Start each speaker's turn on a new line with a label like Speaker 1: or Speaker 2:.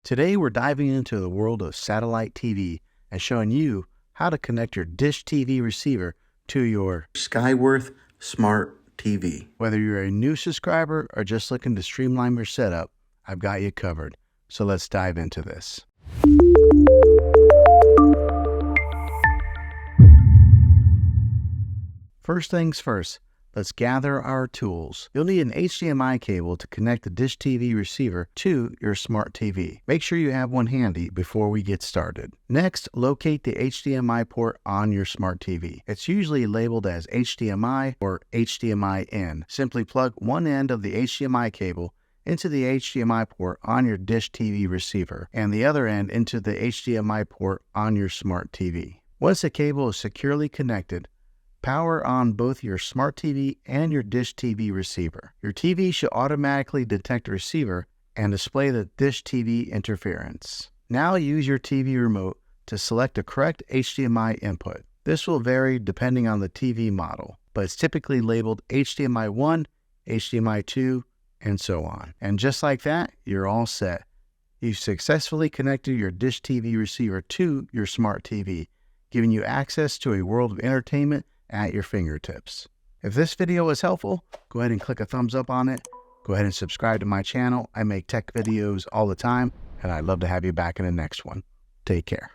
Speaker 1: Today we're diving into the world of satellite TV and showing you how to connect your dish TV receiver to your Skyworth smart TV. Whether you're a new subscriber or just looking to streamline your setup, I've got you covered. So let's dive into this. First things first, let's gather our tools. You'll need an HDMI cable to connect the dish TV receiver to your smart TV. Make sure you have one handy before we get started. Next, locate the HDMI port on your smart TV. It's usually labeled as HDMI or HDMI-in. Simply plug one end of the HDMI cable into the HDMI port on your dish TV receiver and the other end into the HDMI port on your smart TV. Once the cable is securely connected, power on both your smart TV and your dish TV receiver. Your TV should automatically detect the receiver and display the dish TV interference. Now use your TV remote to select the correct HDMI input. This will vary depending on the TV model, but it's typically labeled HDMI 1, HDMI 2, and so on. And just like that, you're all set. You've successfully connected your dish TV receiver to your smart TV, giving you access to a world of entertainment at your fingertips. If this video was helpful, go ahead and click a thumbs up on it. Go ahead and subscribe to my channel. I make tech videos all the time, and I'd love to have you back in the next one. Take care.